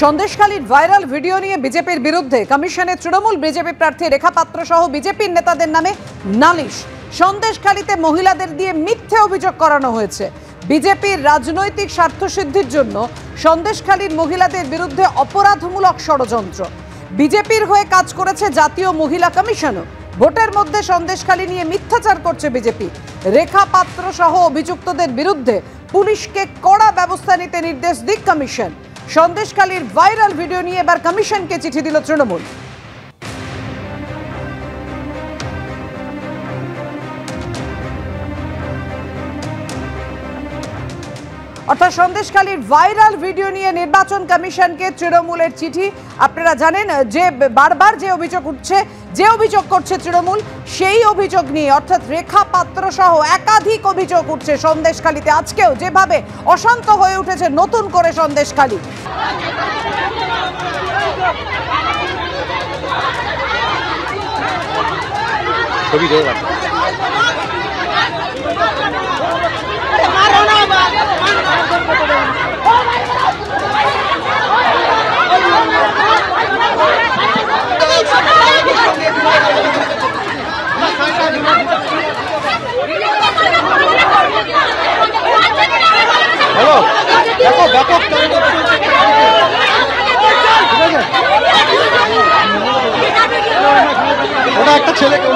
সন্দেশখালীর viral video নিয়ে বিজেপির বিরুদ্ধে কমিশনে তৃণমূল বিজেপি প্রার্থী রেখা পাত্র সহ বিজেপির নেতাদের নামে নালিশ। সন্দেশখালীতে মহিলাদের দিয়ে মিথ্যে অভিযোগ করানো হয়েছে। বিজেপির রাজনৈতিক স্বার্থসিদ্ধির জন্য সন্দেশখালীর মহিলাদের বিরুদ্ধে অপরাধমূলক ষড়যন্ত্র। বিজেপির হয়ে কাজ করেছে জাতীয় মহিলা কমিশনও। ভোটের মধ্যে সন্দেশখালী নিয়ে মিথ্যাচার করছে বিজেপি। রেখা পাত্র সহ অভিযুক্তদের বিরুদ্ধে পুলিশকে কড়া ব্যবস্থা নিতে নির্দেশ দিক কমিশন। সন্দেশখালীর ভাইরাল ভিডিও নিয়ে এবার কমিশনকে চিঠি দিল তৃণমূল। অর্থাৎ সন্দেশখালীর ভাইরাল ভিডিও নিয়ে নির্বাচন কমিশনকে তৃণমূলের চিঠি। আপনারা জানেন যে বারবার যে অভিযোগ করছে তৃণমূল, সেই অভিযোগ নিয়ে অর্থাৎ রেখা পাত্র সহ একাধিক অভিযোগ উঠছে সন্দেশখালীতে। আজকেও যেভাবে অশান্ত হয়ে উঠেছে নতুন করে সন্দেশখালী। ওটা একটা ছেলেকে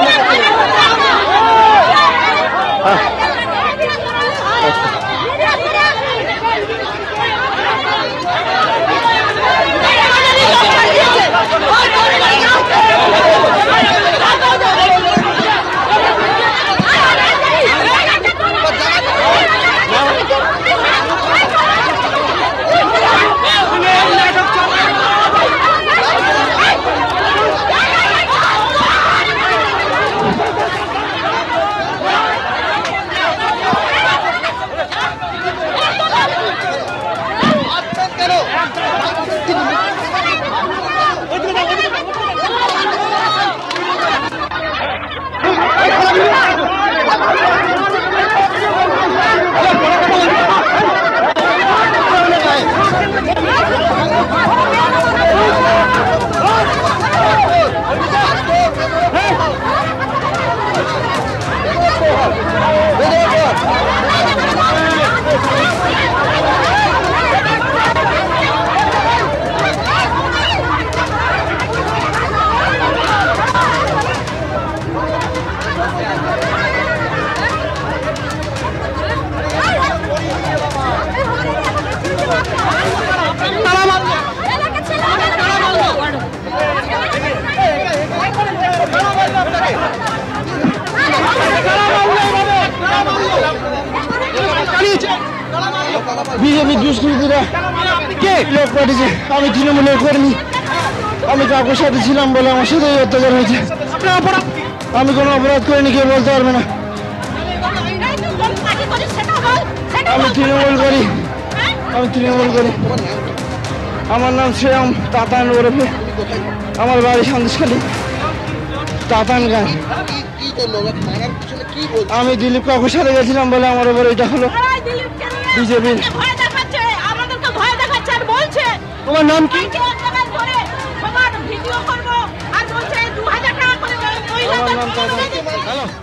বিজেপি দুষ্কৃতীরা কে লোক পাঠিয়েছে। আমি তৃণমূলের কর্মী, আমি কাকুর সাথে ছিলাম বলে আমার সাথে অত্যাচার হয়েছে। আমি কোনো অপরাধ করিনি, কেউ বলতে পারবে না। আমি তৃণমূল করি, আমার নাম শ্রেয়ম তাতান ওরফে, আমার বাড়ি সন্দেশখালী তাতান গান। আমি দিলীপ কাকুর সাথে গেছিলাম বলে আমার উপর এটা হলো। বিজেপি তোমার নাম কি? আমার নাম